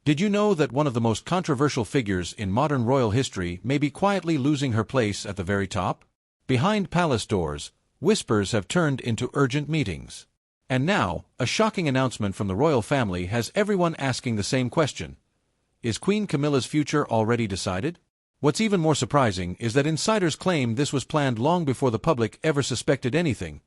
Did you know that one of the most controversial figures in modern royal history may be quietly losing her place at the very top? Behind palace doors, whispers have turned into urgent meetings. And now, a shocking announcement from the royal family has everyone asking the same question. Is Queen Camilla's future already decided? What's even more surprising is that insiders claim this was planned long before the public ever suspected anything.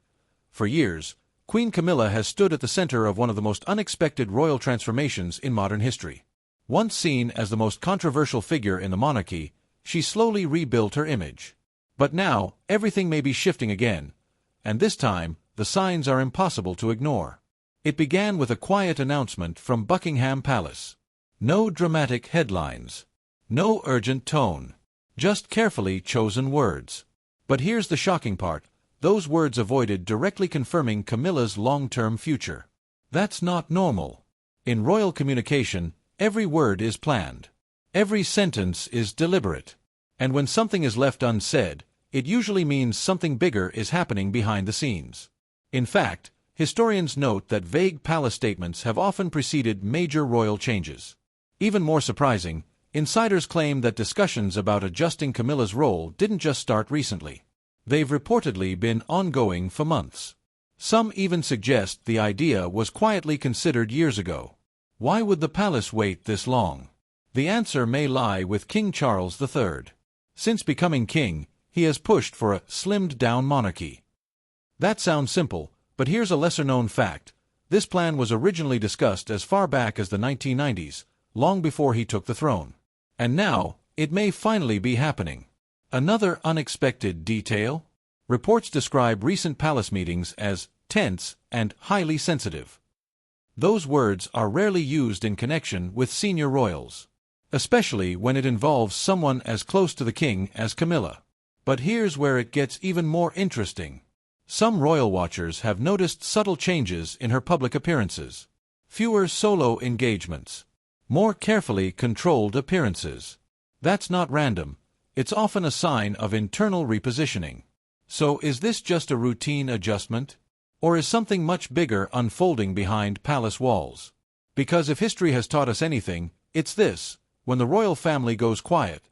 For years, Queen Camilla has stood at the center of one of the most unexpected royal transformations in modern history. Once seen as the most controversial figure in the monarchy, she slowly rebuilt her image. But now, everything may be shifting again, and this time, the signs are impossible to ignore. It began with a quiet announcement from Buckingham Palace. No dramatic headlines. No urgent tone. Just carefully chosen words. But here's the shocking part. Those words avoided directly confirming Camilla's long-term future. That's not normal. In royal communication, every word is planned. Every sentence is deliberate. And when something is left unsaid, it usually means something bigger is happening behind the scenes. In fact, historians note that vague palace statements have often preceded major royal changes. Even more surprising, insiders claim that discussions about adjusting Camilla's role didn't just start recently. They've reportedly been ongoing for months. Some even suggest the idea was quietly considered years ago. Why would the palace wait this long? The answer may lie with King Charles III. Since becoming king, he has pushed for a slimmed-down monarchy. That sounds simple, but here's a lesser-known fact. This plan was originally discussed as far back as the 1990s, long before he took the throne. And now, it may finally be happening. Another unexpected detail? Reports describe recent palace meetings as tense and highly sensitive. Those words are rarely used in connection with senior royals, especially when it involves someone as close to the king as Camilla. But here's where it gets even more interesting. Some royal watchers have noticed subtle changes in her public appearances. Fewer solo engagements. More carefully controlled appearances. That's not random. It's often a sign of internal repositioning. So is this just a routine adjustment? Or is something much bigger unfolding behind palace walls? Because if history has taught us anything, it's this. When the royal family goes quiet,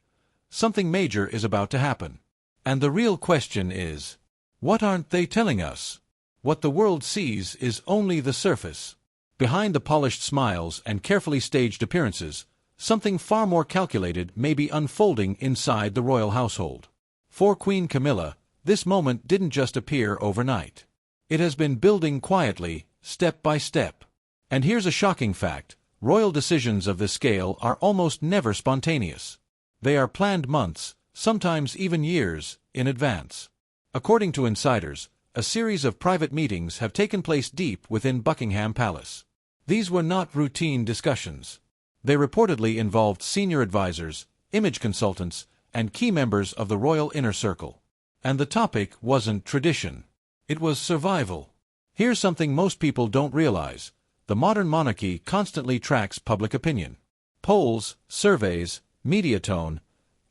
something major is about to happen. And the real question is, what aren't they telling us? What the world sees is only the surface. Behind the polished smiles and carefully staged appearances, something far more calculated may be unfolding inside the royal household. For Queen Camilla, this moment didn't just appear overnight. It has been building quietly, step by step. And here's a shocking fact. Royal decisions of this scale are almost never spontaneous. They are planned months, sometimes even years, in advance. According to insiders, a series of private meetings have taken place deep within Buckingham Palace. These were not routine discussions. They reportedly involved senior advisors, image consultants, and key members of the royal inner circle. And the topic wasn't tradition. It was survival. Here's something most people don't realize. The modern monarchy constantly tracks public opinion. Polls, surveys, media tone,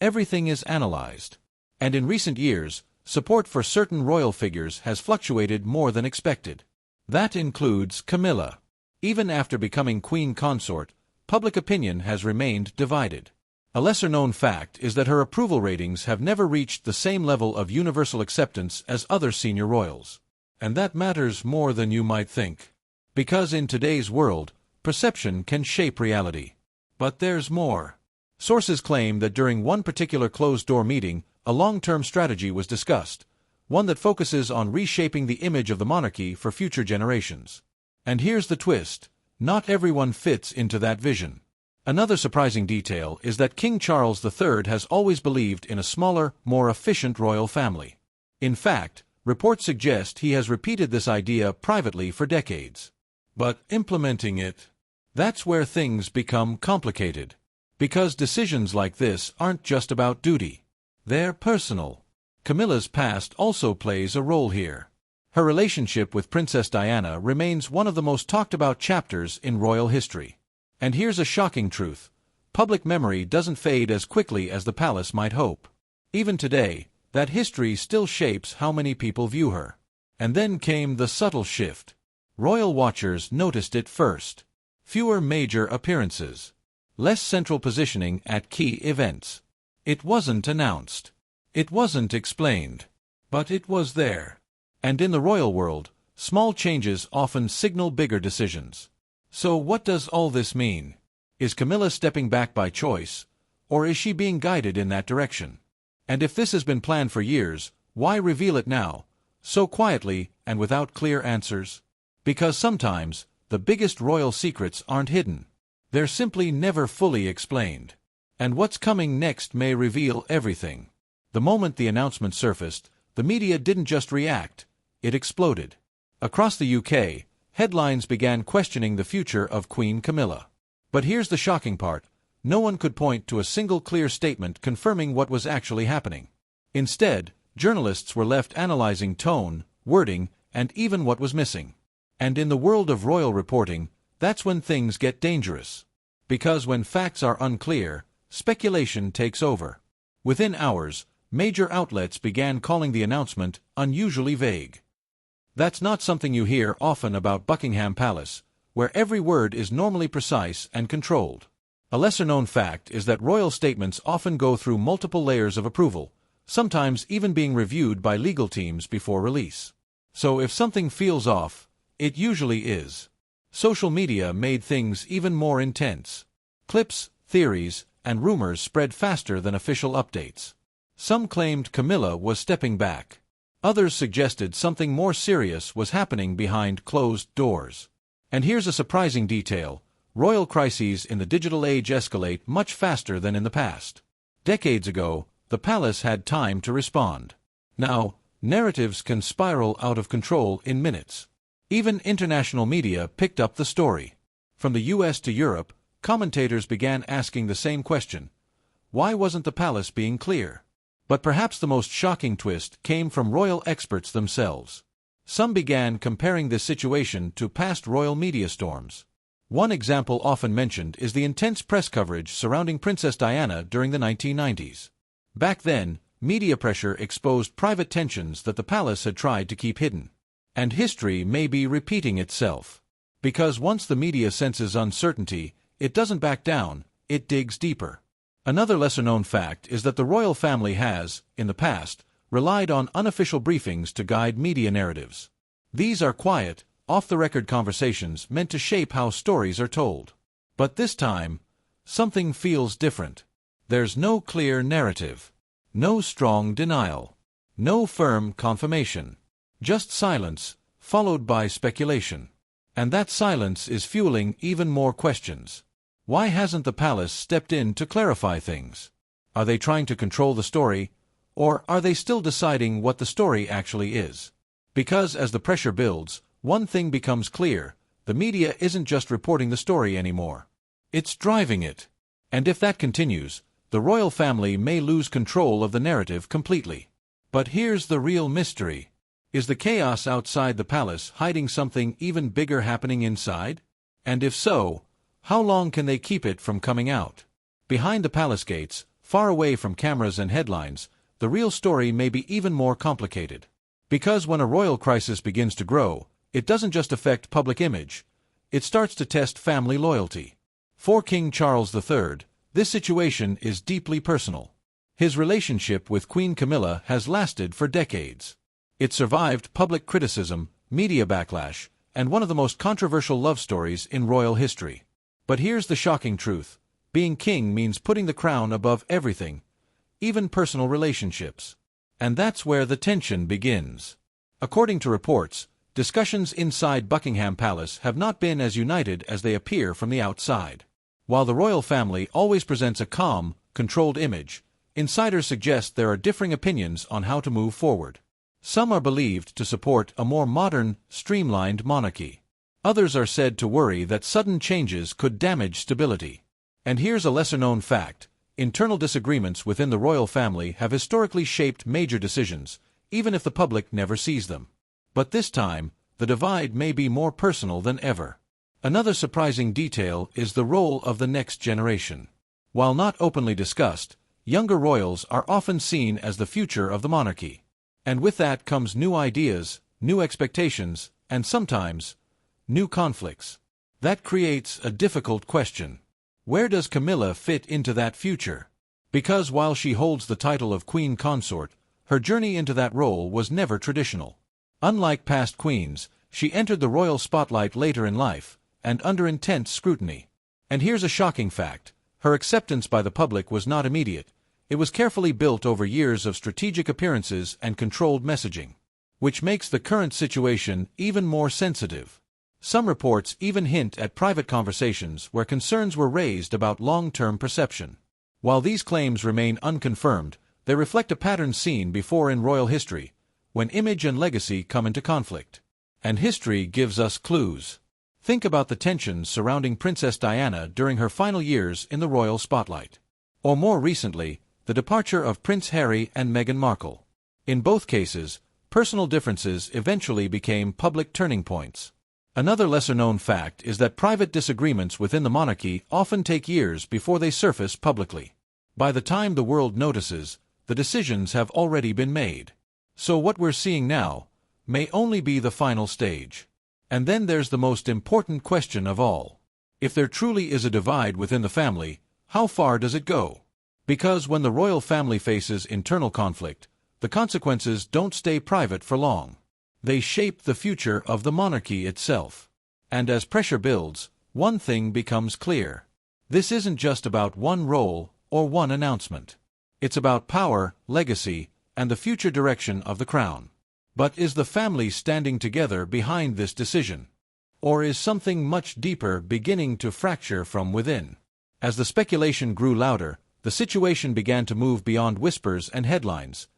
everything is analyzed. And in recent years, support for certain royal figures has fluctuated more than expected. That includes Camilla. Even after becoming queen consort, public opinion has remained divided. A lesser-known fact is that her approval ratings have never reached the same level of universal acceptance as other senior royals. And that matters more than you might think. Because in today's world, perception can shape reality. But there's more. Sources claim that during one particular closed-door meeting, a long-term strategy was discussed, one that focuses on reshaping the image of the monarchy for future generations. And here's the twist. Not everyone fits into that vision. Another surprising detail is that King Charles III has always believed in a smaller, more efficient royal family. In fact, reports suggest he has repeated this idea privately for decades. But implementing it, that's where things become complicated. Because decisions like this aren't just about duty. They're personal. Camilla's past also plays a role here. Her relationship with Princess Diana remains one of the most talked-about chapters in royal history. And here's a shocking truth. Public memory doesn't fade as quickly as the palace might hope. Even today, that history still shapes how many people view her. And then came the subtle shift. Royal watchers noticed it first. Fewer major appearances. less central positioning at key events. It wasn't announced. It wasn't explained. But it was there. And in the royal world, small changes often signal bigger decisions. So what does all this mean? Is Camilla stepping back by choice, or is she being guided in that direction? And if this has been planned for years, why reveal it now, so quietly and without clear answers? Because sometimes, the biggest royal secrets aren't hidden. They're simply never fully explained. And what's coming next may reveal everything. The moment the announcement surfaced, the media didn't just react, it exploded. Across the UK, headlines began questioning the future of Queen Camilla. But here's the shocking part. No one could point to a single clear statement confirming what was actually happening. Instead, journalists were left analyzing tone, wording, and even what was missing. And in the world of royal reporting, that's when things get dangerous. Because when facts are unclear, speculation takes over. Within hours, major outlets began calling the announcement unusually vague. That's not something you hear often about Buckingham Palace, where every word is normally precise and controlled. A lesser-known fact is that royal statements often go through multiple layers of approval, sometimes even being reviewed by legal teams before release. So if something feels off, it usually is. Social media made things even more intense. Clips, theories, and rumors spread faster than official updates. Some claimed Camilla was stepping back. Others suggested something more serious was happening behind closed doors. And here's a surprising detail. Royal crises in the digital age escalate much faster than in the past. Decades ago, the palace had time to respond. Now, narratives can spiral out of control in minutes. Even international media picked up the story. From the US to Europe, commentators began asking the same question. Why wasn't the palace being clear? But perhaps the most shocking twist came from royal experts themselves. Some began comparing this situation to past royal media storms. One example often mentioned is the intense press coverage surrounding Princess Diana during the 1990s. Back then, media pressure exposed private tensions that the palace had tried to keep hidden. And history may be repeating itself. Because once the media senses uncertainty, it doesn't back down, it digs deeper. Another lesser-known fact is that the royal family has, in the past, relied on unofficial briefings to guide media narratives. These are quiet, off-the-record conversations meant to shape how stories are told. But this time, something feels different. There's no clear narrative. No strong denial. No firm confirmation. Just silence, followed by speculation. And that silence is fueling even more questions. Why hasn't the palace stepped in to clarify things? Are they trying to control the story, or are they still deciding what the story actually is? Because as the pressure builds, one thing becomes clear: the media isn't just reporting the story anymore. It's driving it. And if that continues, the royal family may lose control of the narrative completely. But here's the real mystery. Is the chaos outside the palace hiding something even bigger happening inside? And if so, how long can they keep it from coming out? Behind the palace gates, far away from cameras and headlines, the real story may be even more complicated. Because when a royal crisis begins to grow, it doesn't just affect public image, it starts to test family loyalty. For King Charles III, this situation is deeply personal. His relationship with Queen Camilla has lasted for decades. It survived public criticism, media backlash, and one of the most controversial love stories in royal history. But here's the shocking truth. Being king means putting the crown above everything, even personal relationships. And that's where the tension begins. According to reports, discussions inside Buckingham Palace have not been as united as they appear from the outside. While the royal family always presents a calm, controlled image, insiders suggest there are differing opinions on how to move forward. Some are believed to support a more modern, streamlined monarchy. Others are said to worry that sudden changes could damage stability. And here's a lesser-known fact. Internal disagreements within the royal family have historically shaped major decisions, even if the public never sees them. But this time, the divide may be more personal than ever. Another surprising detail is the role of the next generation. While not openly discussed, younger royals are often seen as the future of the monarchy. And with that comes new ideas, new expectations, and sometimes, new conflicts. That creates a difficult question. Where does Camilla fit into that future? Because while she holds the title of Queen Consort, her journey into that role was never traditional. Unlike past queens, she entered the royal spotlight later in life, and under intense scrutiny. And here's a shocking fact: her acceptance by the public was not immediate. It was carefully built over years of strategic appearances and controlled messaging, which makes the current situation even more sensitive. Some reports even hint at private conversations where concerns were raised about long-term perception. While these claims remain unconfirmed, they reflect a pattern seen before in royal history, when image and legacy come into conflict. And history gives us clues. Think about the tensions surrounding Princess Diana during her final years in the royal spotlight. Or more recently, the departure of Prince Harry and Meghan Markle. In both cases, personal differences eventually became public turning points. Another lesser-known fact is that private disagreements within the monarchy often take years before they surface publicly. By the time the world notices, the decisions have already been made. So what we're seeing now may only be the final stage. And then there's the most important question of all. If there truly is a divide within the family, how far does it go? Because when the royal family faces internal conflict, the consequences don't stay private for long. They shape the future of the monarchy itself. And as pressure builds, one thing becomes clear. This isn't just about one role or one announcement. It's about power, legacy, and the future direction of the crown. But is the family standing together behind this decision? Or is something much deeper beginning to fracture from within? As the speculation grew louder, the situation began to move beyond whispers and headlines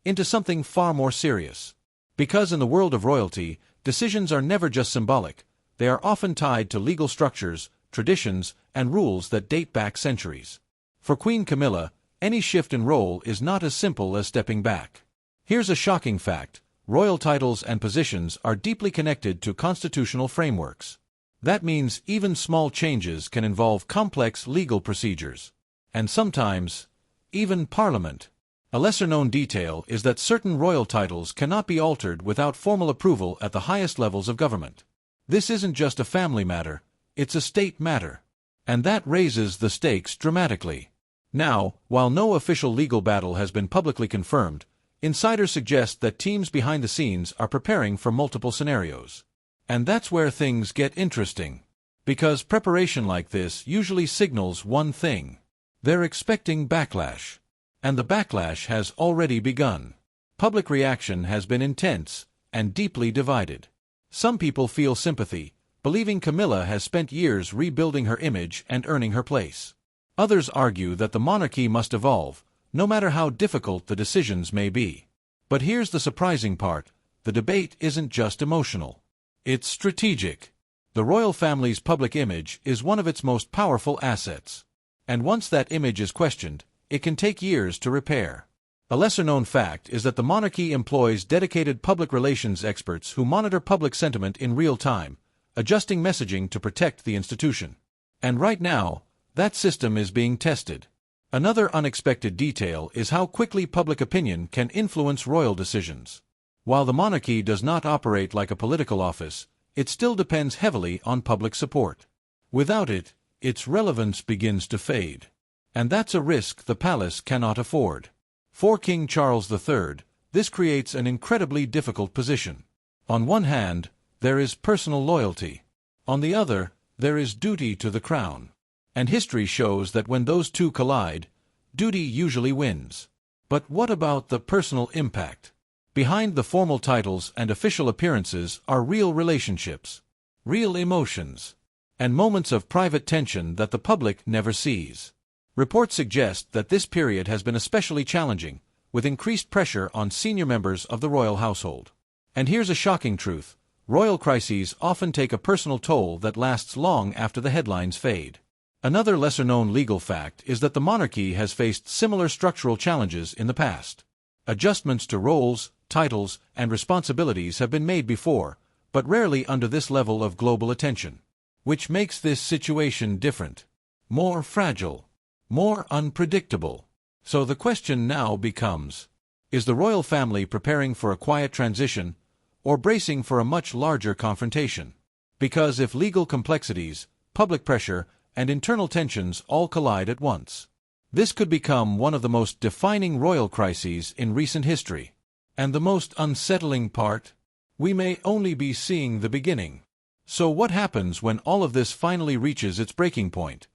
into something far more serious. Because in the world of royalty, decisions are never just symbolic. They are often tied to legal structures, traditions, and rules that date back centuries. For Queen Camilla, any shift in role is not as simple as stepping back. Here's a shocking fact: royal titles and positions are deeply connected to constitutional frameworks. That means even small changes can involve complex legal procedures. And sometimes, even Parliament. A lesser-known detail is that certain royal titles cannot be altered without formal approval at the highest levels of government. This isn't just a family matter, it's a state matter. And that raises the stakes dramatically. Now, while no official legal battle has been publicly confirmed, insiders suggest that teams behind the scenes are preparing for multiple scenarios. And that's where things get interesting. Because preparation like this usually signals one thing: they're expecting backlash. And the backlash has already begun. Public reaction has been intense and deeply divided. Some people feel sympathy, believing Camilla has spent years rebuilding her image and earning her place. Others argue that the monarchy must evolve, no matter how difficult the decisions may be. But here's the surprising part: the debate isn't just emotional. It's strategic. The royal family's public image is one of its most powerful assets. And once that image is questioned, it can take years to repair. A lesser-known fact is that the monarchy employs dedicated public relations experts who monitor public sentiment in real time, adjusting messaging to protect the institution. And right now, that system is being tested. Another unexpected detail is how quickly public opinion can influence royal decisions. While the monarchy does not operate like a political office, it still depends heavily on public support. Without it, its relevance begins to fade. And that's a risk the palace cannot afford. For King Charles III, this creates an incredibly difficult position. On one hand, there is personal loyalty. On the other, there is duty to the crown. And history shows that when those two collide, duty usually wins. But what about the personal impact? Behind the formal titles and official appearances are real relationships, real emotions, and moments of private tension that the public never sees. Reports suggest that this period has been especially challenging, with increased pressure on senior members of the royal household. And here's a shocking truth: royal crises often take a personal toll that lasts long after the headlines fade. Another lesser-known legal fact is that the monarchy has faced similar structural challenges in the past. Adjustments to roles, titles, and responsibilities have been made before, but rarely under this level of global attention. Which makes this situation different, more fragile, more unpredictable. So the question now becomes: is the royal family preparing for a quiet transition, or bracing for a much larger confrontation? Because if legal complexities, public pressure, and internal tensions all collide at once. This could become one of the most defining royal crises in recent history. And the most unsettling part? We may only be seeing the beginning. So what happens when all of this finally reaches its breaking point?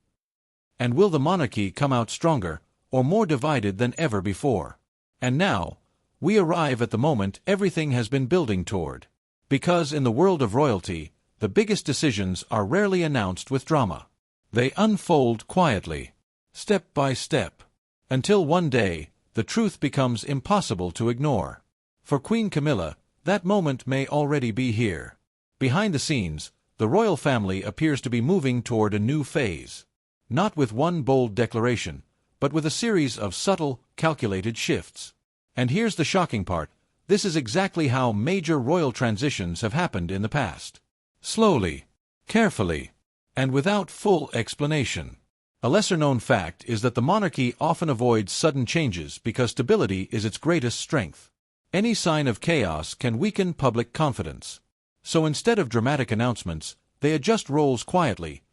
And will the monarchy come out stronger, or more divided than ever before? And now, we arrive at the moment everything has been building toward. Because in the world of royalty, the biggest decisions are rarely announced with drama. They unfold quietly, step by step, until one day, the truth becomes impossible to ignore. For Queen Camilla, that moment may already be here. Behind the scenes, the royal family appears to be moving toward a new phase. Not with one bold declaration, but with a series of subtle, calculated shifts. And here's the shocking part: this is exactly how major royal transitions have happened in the past. Slowly, carefully, and without full explanation. A lesser-known fact is that the monarchy often avoids sudden changes because stability is its greatest strength. Any sign of chaos can weaken public confidence. So instead of dramatic announcements, they adjust roles quietly,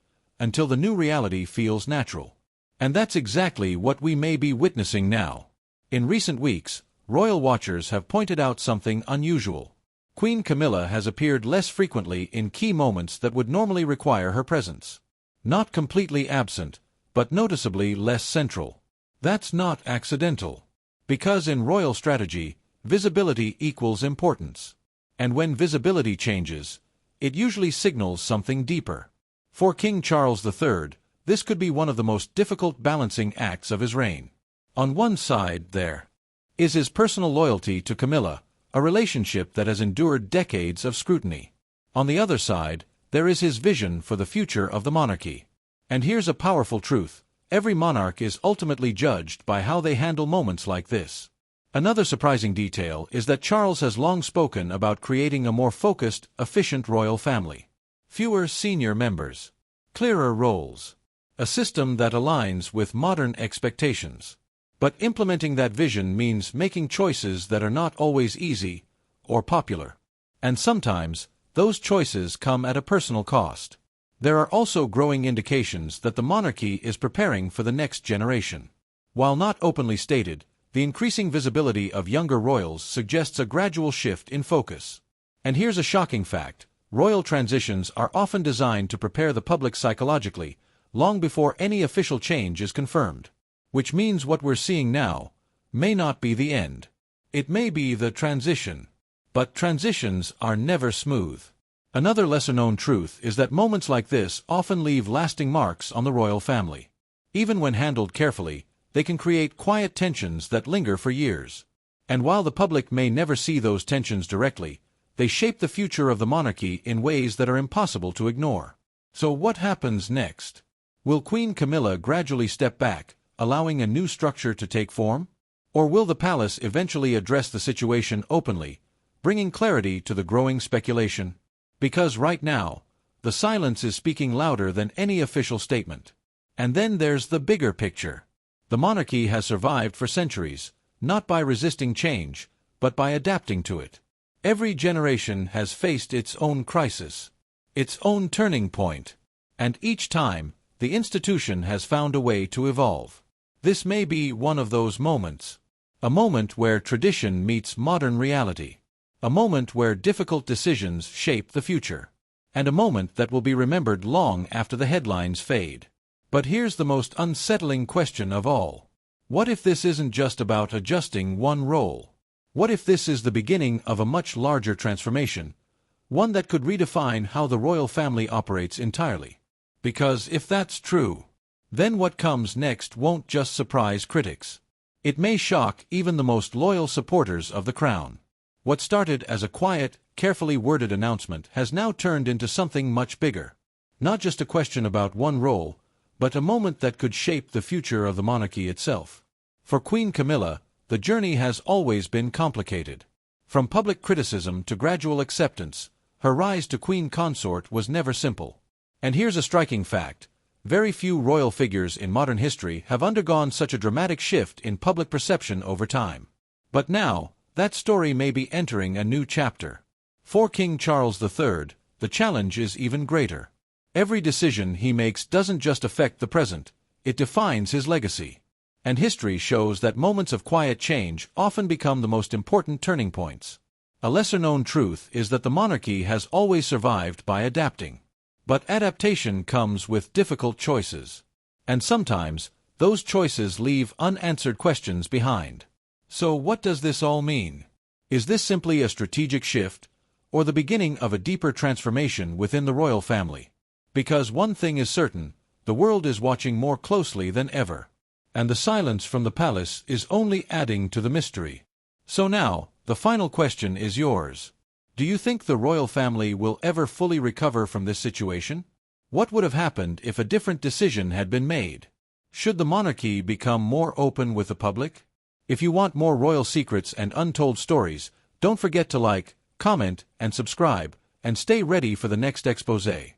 until the new reality feels natural. And that's exactly what we may be witnessing now. In recent weeks, royal watchers have pointed out something unusual. Queen Camilla has appeared less frequently in key moments that would normally require her presence. Not completely absent, but noticeably less central. That's not accidental. Because in royal strategy, visibility equals importance. And when visibility changes, it usually signals something deeper. For King Charles III, this could be one of the most difficult balancing acts of his reign. On one side, there is his personal loyalty to Camilla, a relationship that has endured decades of scrutiny. On the other side, there is his vision for the future of the monarchy. And here's a powerful truth: every monarch is ultimately judged by how they handle moments like this. Another surprising detail is that Charles has long spoken about creating a more focused, efficient royal family. Fewer senior members, clearer roles, a system that aligns with modern expectations. But implementing that vision means making choices that are not always easy or popular. And sometimes, those choices come at a personal cost. There are also growing indications that the monarchy is preparing for the next generation. While not openly stated, the increasing visibility of younger royals suggests a gradual shift in focus. And here's a shocking fact: royal transitions are often designed to prepare the public psychologically, long before any official change is confirmed. Which means what we're seeing now may not be the end. It may be the transition. But transitions are never smooth. Another lesser-known truth is that moments like this often leave lasting marks on the royal family. Even when handled carefully, they can create quiet tensions that linger for years. And while the public may never see those tensions directly, they shape the future of the monarchy in ways that are impossible to ignore. So what happens next? Will Queen Camilla gradually step back, allowing a new structure to take form? Or will the palace eventually address the situation openly, bringing clarity to the growing speculation? Because right now, the silence is speaking louder than any official statement. And then there's the bigger picture. The monarchy has survived for centuries, not by resisting change, but by adapting to it. Every generation has faced its own crisis, its own turning point, and each time, the institution has found a way to evolve. This may be one of those moments. A moment where tradition meets modern reality. A moment where difficult decisions shape the future. And a moment that will be remembered long after the headlines fade. But here's the most unsettling question of all. What if this isn't just about adjusting one role? What if this is the beginning of a much larger transformation, one that could redefine how the royal family operates entirely? Because if that's true, then what comes next won't just surprise critics. It may shock even the most loyal supporters of the crown. What started as a quiet, carefully worded announcement has now turned into something much bigger. Not just a question about one role, but a moment that could shape the future of the monarchy itself. For Queen Camilla, the journey has always been complicated. From public criticism to gradual acceptance, her rise to queen consort was never simple. And here's a striking fact: very few royal figures in modern history have undergone such a dramatic shift in public perception over time. But now, that story may be entering a new chapter. For King Charles III, the challenge is even greater. Every decision he makes doesn't just affect the present, it defines his legacy. And history shows that moments of quiet change often become the most important turning points. A lesser-known truth is that the monarchy has always survived by adapting. But adaptation comes with difficult choices. And sometimes, those choices leave unanswered questions behind. So what does this all mean? Is this simply a strategic shift, or the beginning of a deeper transformation within the royal family? Because one thing is certain, the world is watching more closely than ever. And the silence from the palace is only adding to the mystery. So now, the final question is yours. Do you think the royal family will ever fully recover from this situation? What would have happened if a different decision had been made? Should the monarchy become more open with the public? If you want more royal secrets and untold stories, don't forget to like, comment, and subscribe, and stay ready for the next exposé.